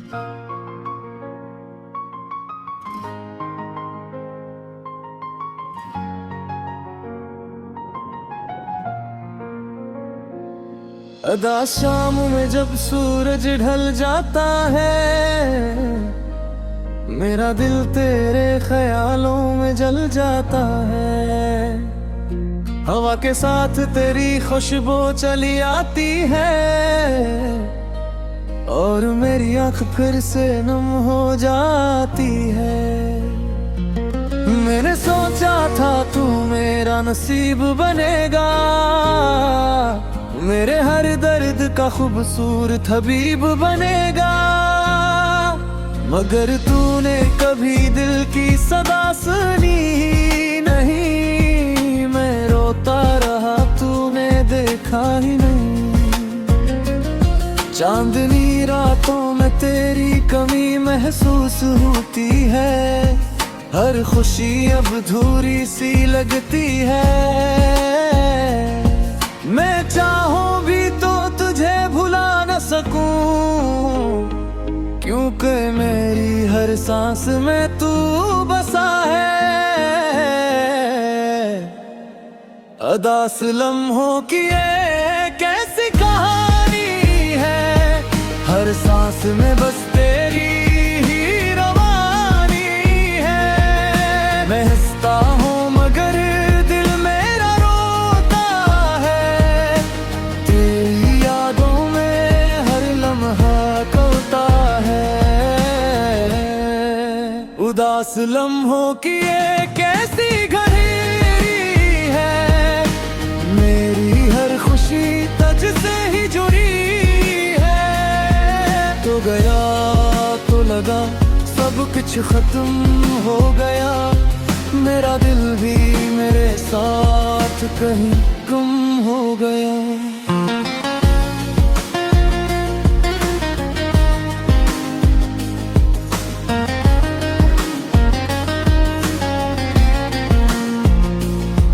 अदा शाम में जब सूरज ढल जाता है, मेरा दिल तेरे ख्यालों में जल जाता है। हवा के साथ तेरी खुशबू चली आती है और मेरी आँख फिर से नम हो जाती है। मैंने सोचा था तू मेरा नसीब बनेगा, मेरे हर दर्द का खूबसूरत हबीब बनेगा। मगर तूने कभी दिल की सदा सुनी नहीं, मैं रोता रहा तूने देखा ही नहीं। चांदनी रातों में तेरी कमी महसूस होती है, हर खुशी अब अधूरी सी लगती है। मैं चाहूं भी तो तुझे भुला न सकूं, क्योंकि मेरी हर सांस में तू बसा है। अदास लम्हों की ये कैसी कहानी है, हर सांस में बस तेरी ही रवानी है। मैं हंसता हूँ मगर दिल मेरा रोता है, तेरी यादों में हर लम्हा खोता है। उदास लम्हों की ये कैसी घड़ी है, मेरी हर खुशी तुझसे ही जुड़ी है। तो गया तो लगा सब कुछ खत्म हो गया, मेरा दिल भी मेरे साथ कहीं गुम हो गया।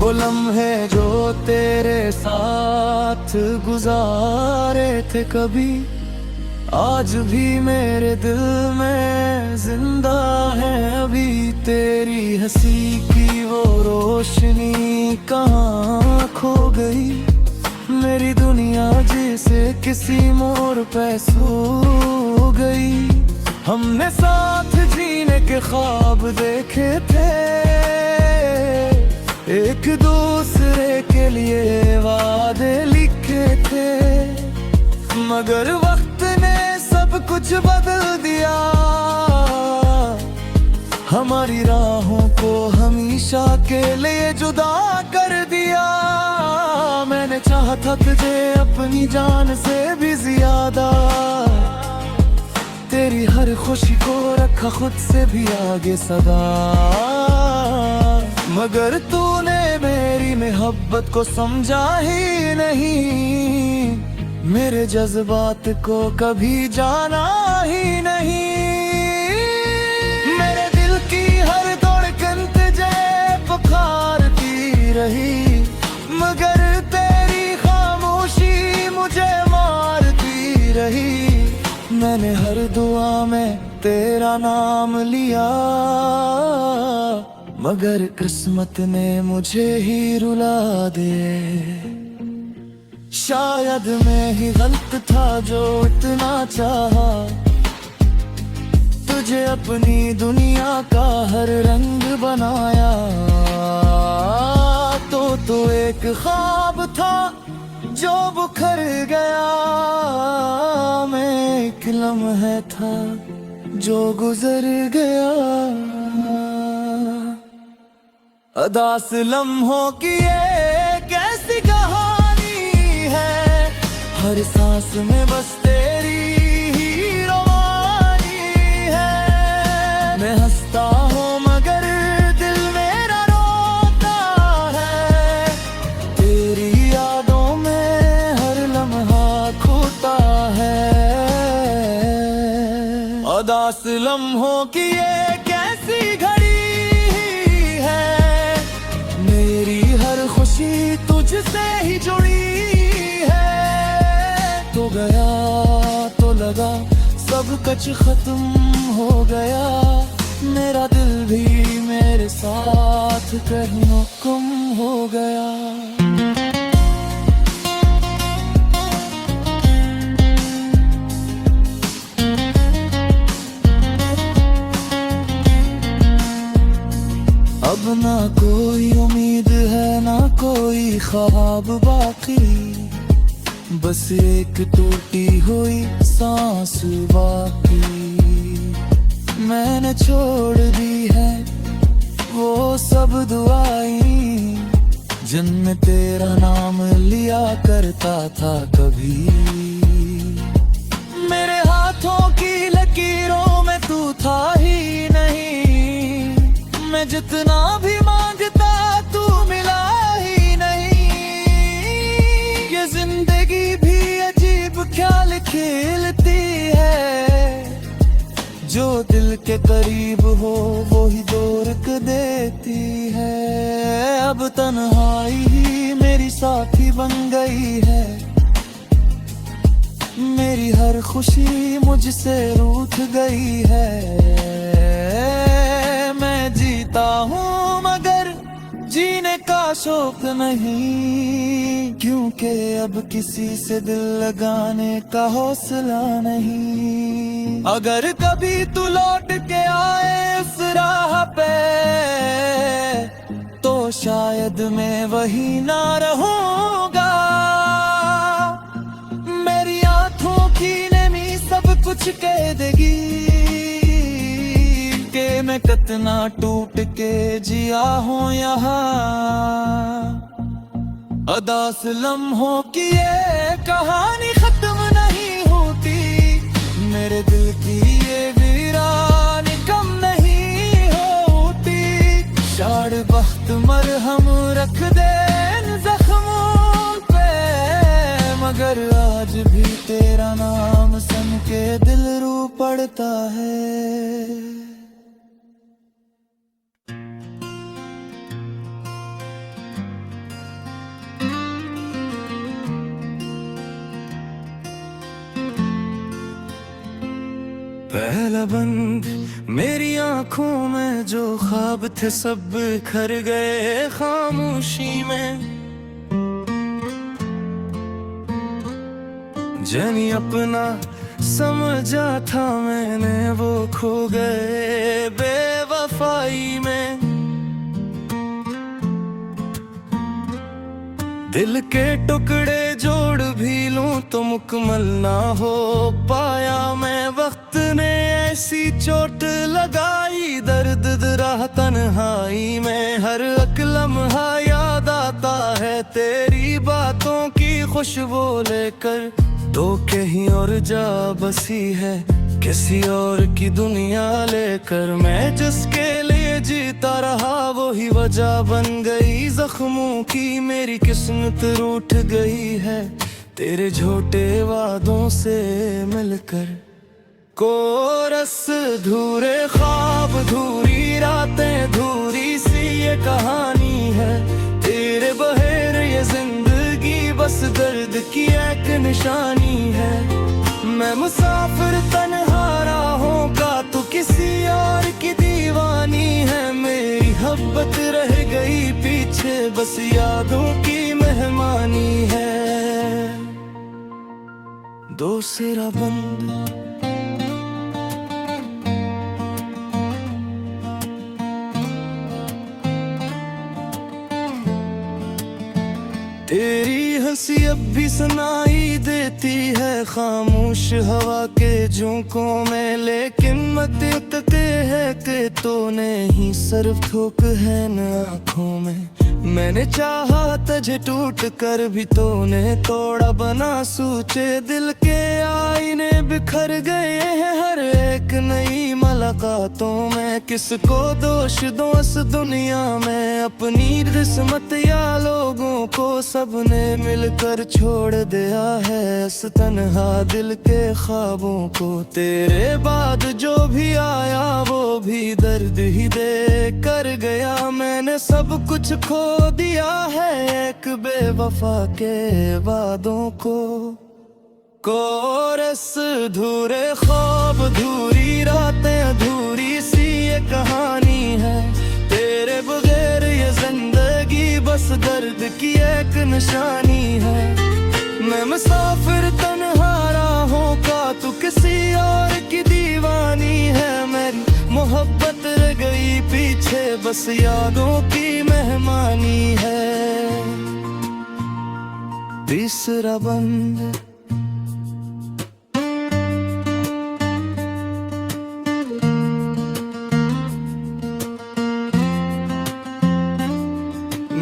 वो लम्हे जो तेरे साथ गुजारे थे कभी, आज भी मेरे दिल में जिंदा है अभी। तेरी हंसी की वो रोशनी कहाँ खो गई, मेरी दुनिया जैसे किसी मोड़ पे सो गई। हमने साथ जीने के ख्वाब देखे थे, एक दूसरे के लिए वादे लिखे थे, मगर वक्त ने सब कुछ बदल दिया। हमारी राहों को हमेशा के लिए जुदा कर दिया। मैंने चाहा था तुझे अपनी जान से भी ज्यादा, तेरी हर खुशी को रखा खुद से भी आगे सदा। मगर तूने मेरी मोहब्बत को समझा ही नहीं, मेरे जज्बात को कभी जाना ही नहीं। मेरे दिल की हर धड़कन तुझे पुकारती रही, मगर तेरी खामोशी मुझे मारती रही। मैंने हर दुआ में तेरा नाम लिया, मगर किस्मत ने मुझे ही रुला दे। शायद मैं ही गलत था जो इतना चाहा, तुझे अपनी दुनिया का हर रंग बनाया। तो एक ख्वाब था जो बिखर गया, मैं एक लम्हा था जो गुजर गया। अदास लम्हों की ये कैसी कहानी है, हर सांस में बस तेरी ही रवानी है। मैं हंसता हूँ मगर दिल मेरा रोता है, तेरी यादों में हर लम्हा खोता है। अदास लम्हों की ये कैसी घड़ी है, मेरी हर खुशी तुझसे ही जुड़ी है। तो गया तो लगा सब कुछ खत्म हो गया, मेरा दिल भी मेरे साथ कहीं गुम हो गया। अब ना कोई उम्मीद है ना कोई ख्वाब बाकी, बस एक टूटी हुई सांस बाकी। मैंने छोड़ दी है वो सब दुआएं जिनमें तेरा नाम लिया करता था कभी। मेरे हाथों की लकीरों में तू था ही नहीं, मैं जितना भी मांगता तू मिला ही नहीं। ये जिंदगी भी अजीब ख्याल खेलती है, जो दिल के करीब हो वो ही दूर कर देती है। अब तन्हाई ही मेरी साथी बन गई है, मेरी हर खुशी मुझसे रूठ गई है। मैं जीता हूँ मगर जीने का शौक नहीं, क्योंकि अब किसी से दिल लगाने का हौसला नहीं। अगर कभी तू लौट के आए उस राह पे, तो शायद मैं वही ना रहूंगा। मेरी आंखों की नमी सब कुछ कह देगी कि मैं कितना टूट के जिया हूँ यहाँ। अदास लम्हों की ये कहानी खत्म नहीं होती, मेरे दिल की ये वीरानी कम नहीं होती। शाड़ बख्त मरहम रख दे इन जख्मों पे, मगर आज भी तेरा नाम सुन के दिल रू पड़ता है। पहला बंद मेरी आंखों में जो ख्वाब थे सब बिखर गए खामोशी में। जानी अपना समझा था मैंने वो खो गए बेवफाई में। दिल के टुकड़े जोड़ भी लूं तो मुकम्मल ना हो पाया मैं। वक्त ने ऐसी चोट लगाई दर्द दरा तन्हाई में। हर एक लम्हा याद आता है तेरी बातों की खुशबू लेकर। तो कहीं और जा बसी है किसी और की दुनिया लेकर। मैं जिसके लिए जीता रहा वही वजह बन गई जख्मों की। मेरी किस्मत रूठ गई है तेरे झूठे वादों से मिलकर। कोरस धूरे ख्वाब धूरी रातें धूरी सी ये कहानी है। तेरे बहेर ये जिंदगी बस दर्द की एक निशानी है। मैं मुसाफिर तन्हा राहों का तू किसी और की दीवानी है। मेरी मोहब्बत रह गई पीछे बस यादों की मेहमानी है। दूसरा बंद तेरी हंसी अब भी सुनाई देती है खामोश हवा के झोंकों में। लेकिन मत उतते है कि तो नहीं सिर्फ थूक है न आँखों में। मैंने चाहा तुझे टूट कर भी तूने तोड़ा बना सूचे। दिल के आईने बिखर गए हैं हर एक नई मुलाकातों में। किसको दोष दूं इस दुनिया में अपनी किस्मत या लोगों को। सबने मिलकर छोड़ दिया है इस तन्हा दिल के ख्वाबों को। तेरे बाद जो भी आया वो भी दर्द ही दे कर गया। मैंने सब कुछ खो दिया है एक बेवफा के वादों को। कोरस धूरे ख्वाब अधूरी रातें, अधूरी सी ये कहानी है। तेरे बगैर ये जिंदगी बस दर्द की एक निशानी है। मैं मुसाफिर तन्हा राहों का, तू किसी और की दीवानी है। मेरी मोहब्बत रह गई पीछे, बस यादों की मेहमानी है। तीसरा बंद।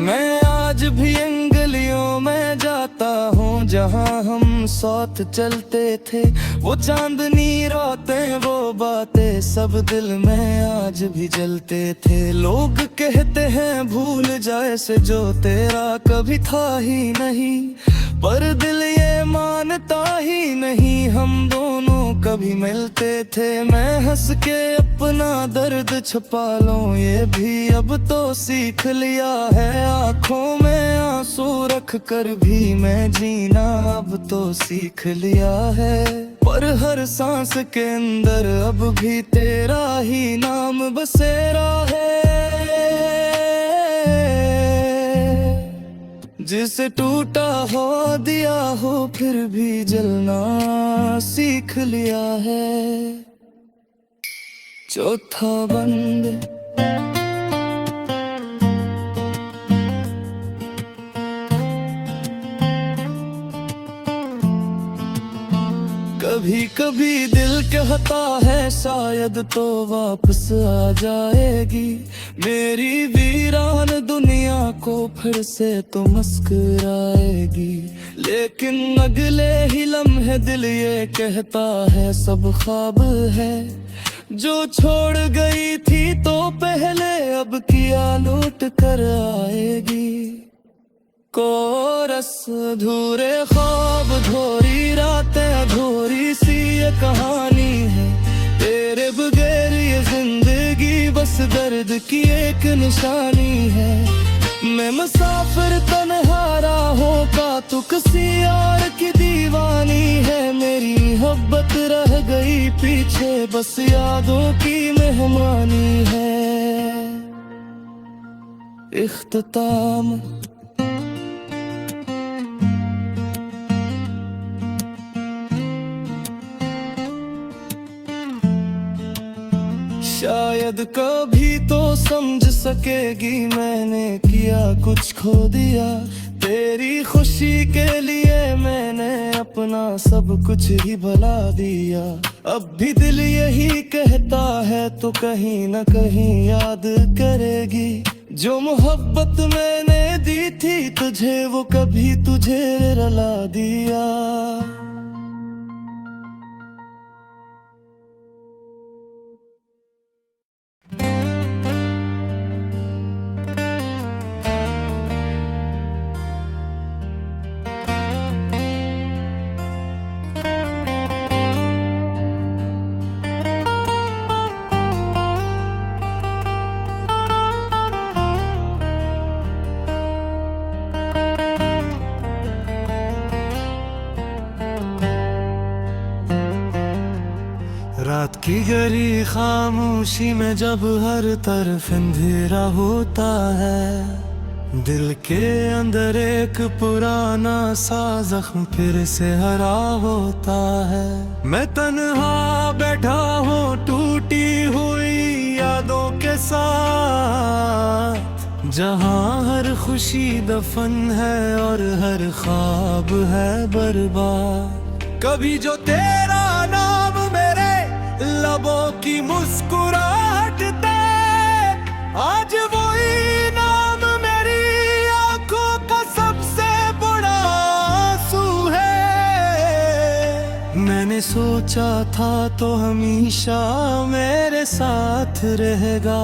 मैं आज भी अंगलियों में जाता हूँ जहाँ हम साथ चलते थे। वो चांदनी रातें, वो बातें सब दिल में आज भी जलते थे। लोग कहते हैं भूल जाए से जो तेरा कभी था ही नहीं, पर दिल ये मानता ही नहीं हम दोनों कभी मिलते थे। मैं हंस के अपना दर्द छुपा लूं ये भी अब तो सीख लिया है। आँखों में आंसू रख कर भी मैं जीना अब तो सीख लिया है। पर हर सांस के अंदर अब भी तेरा ही नाम बसेरा है। जिसे टूटा हो दिया हो फिर भी जलना सीख लिया है। चौथा बंद। कभी कभी दिल कहता है शायद तो वापस आ जाएगी मेरी वीरान दुनिया को फिर से तो मुस्कुराएगी। लेकिन अगले ही लम्हे दिल ये कहता है सब ख्वाब है जो छोड़ गई थी तो पहले अब किया लौट कर आएगी। कोरस अधूरे ख्वाब, अधूरी रातें, अधूरी सी ये कहानी है। तेरे बगैर ये जिंदगी बस दर्द की एक निशानी है। मैं मुसाफिर तन्हा राहों का, तू किसी और की दीवानी है। मेरी मोहब्बत रह गई पीछे, बस यादों की मेहमानी है। इख्तिताम। शायद कभी तो समझ सकेगी मैंने किया कुछ खो दिया। तेरी खुशी के लिए मैंने अपना सब कुछ ही भुला दिया। अब भी दिल यही कहता है तो कहीं न कहीं याद करेगी। जो मोहब्बत मैंने दी थी तुझे वो कभी तुझे रुला दिया। रात की गहरी खामोशी में जब हर तरफ अंधेरा होता है, दिल के अंदर एक पुराना सा जख्म फिर से हरा होता है। मैं तन्हा बैठा हूँ टूटी हुई यादों के साथ, जहाँ हर खुशी दफन है और हर ख्वाब है बर्बाद। कभी जो तेरा नाम मेरे लबों की मुस्कुराहट दे, आज वही नाम मेरी आंखों का सबसे बड़ा आंसू है। मैंने सोचा था तो हमेशा मेरे साथ रहेगा,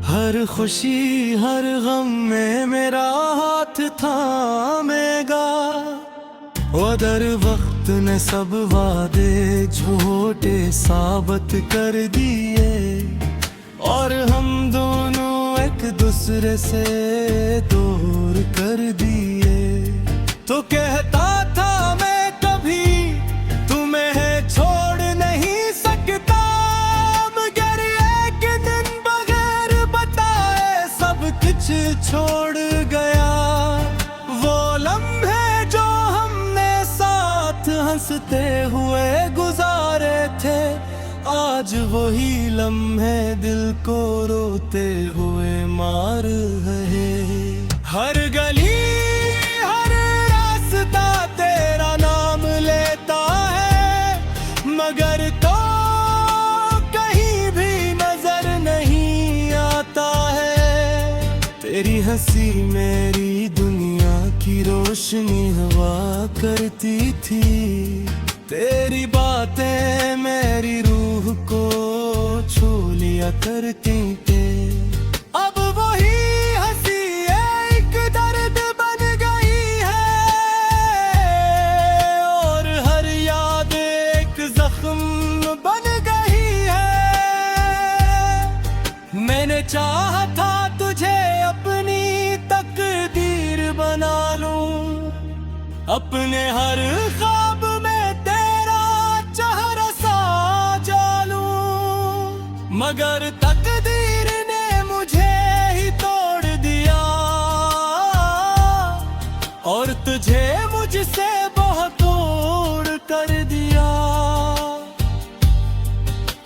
हर खुशी हर गम में मेरा हाथ थामेगा। दर वक्त ने सब वादे झूठे साबित कर दिए और हम दोनों एक दूसरे से दूर कर दिए। तो कहता था मैं कभी तुम्हें छोड़ नहीं छोड़ गया। वो लम्हे जो हमने साथ हंसते हुए गुजारे थे, आज वही लम्हे दिल को रोते हुए मार रहे। हर गली हर रास्ता तेरा नाम लेता है, मगर तो कहीं भी नजर नहीं आता है। तेरी हंसी मेरी दुनिया की रोशनी हवा करती थी, तेरी बातें मेरी रूह को छू लिया करती थी। अब वही हंसी एक दर्द बन गई है, और हर याद एक जख्म बन गई है। मैंने चाहा था तुझे अपनी तकदीर बना लूं, अपने हर ख्वाब में तेरा चेहरा सजा लूं, मगर तकदीर ने मुझे ही तोड़ दिया, और तुझे मुझसे बहुत दूर कर दिया।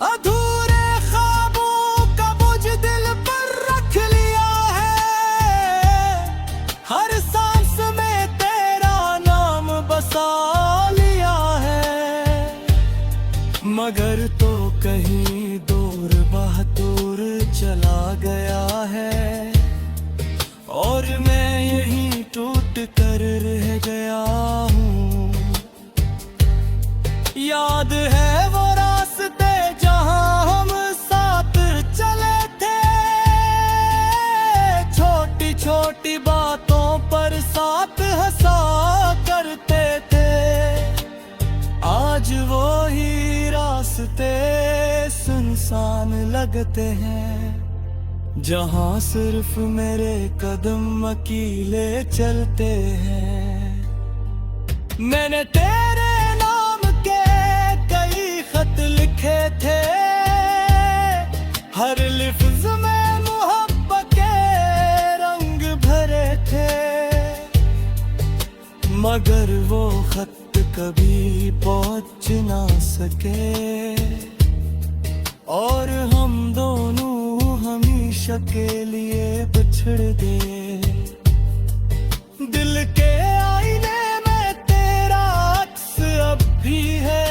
अधूरे ख्वाबों का बोझ दिल पर रख लिया है, हर सांस में तेरा नाम बसा लिया है। मगर तो कहीं दूर बहादुर चला गया है, और मैं यहीं टूट कर रह गया हूँ। याद है वो रास्ते जहाँ हम साथ चले थे, छोटी छोटी बातों पर साथ हंसा करते थे। आज वो ही रास्ते सुनसान लगते हैं, जहाँ सिर्फ मेरे कदम अकेले चलते हैं। मैंने तेरे नाम के कई खत लिखे थे, हर लिफ्ज में मोहब्बत के रंग भरे थे, मगर वो खत कभी पहुंच ना सके, और हम दोनों हमेशा के लिए बिछड़ गए। दिल के आईने में तेरा अक्स अब भी है,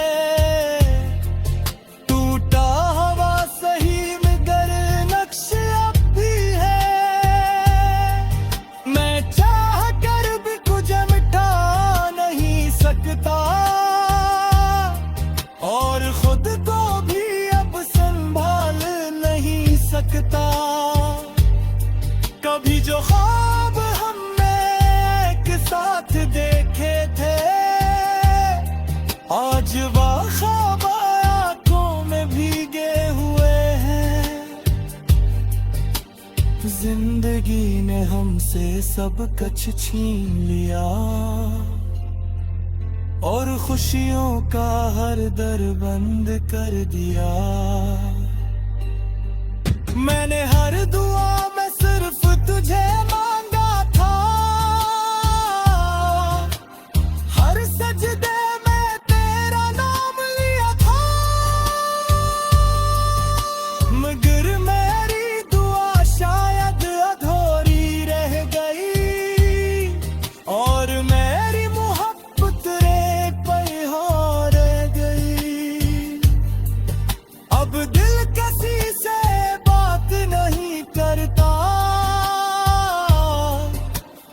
टूटा हवा सही मगर नक्श अब भी है। मैं चाह कर भी कुछ मिटा नहीं सकता, और खुद को भी अब संभाल नहीं सकता। कभी जो ख्वाब हमने एक साथ देखे थे, आज वो ख्वाब आंखों में भीगे हुए हैं। जिंदगी ने हमसे सब कुछ छीन लिया, और खुशियों का हर दर बंद कर दिया। मैंने हर दुआ में सिर्फ तुझे मांगा था, हर सजदे में तेरा नाम लिया था, मगर मेरी दुआ शायद अधूरी रह गई, और मेरी मोहब्बत रे पे रह गई। अब दिल किसी से बात नहीं करता,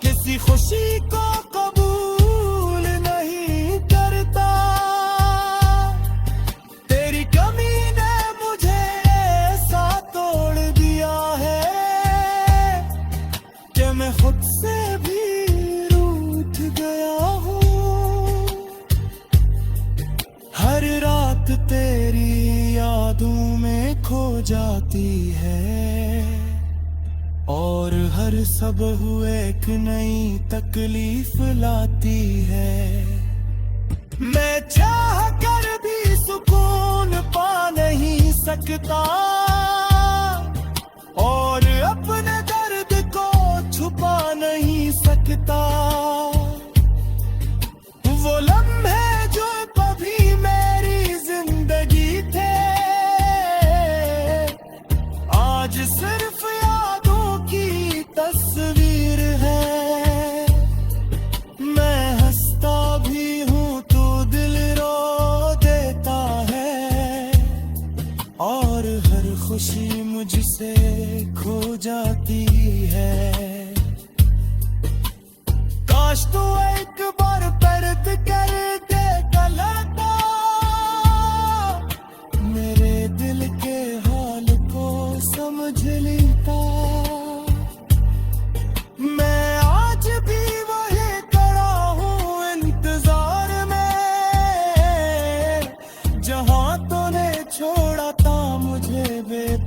किसी खुशी को कबूल नहीं करता। तेरी कमी ने मुझे ऐसा तोड़ दिया है, कि मैं खुद से भी रूठ गया हूँ। हर रात तेरी यादों में खो जाती है, और हर सबह एक नई तकलीफ लाती है। मैं चाह कर भी सुकून पा नहीं सकता, और अपने दर्द को छुपा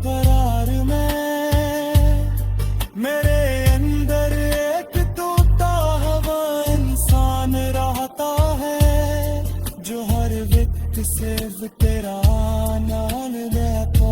बेकरार में मेरे अंदर एक तोता हवा इंसान रहता है जो हर वक्त सिर्फ तेरा नाम लेता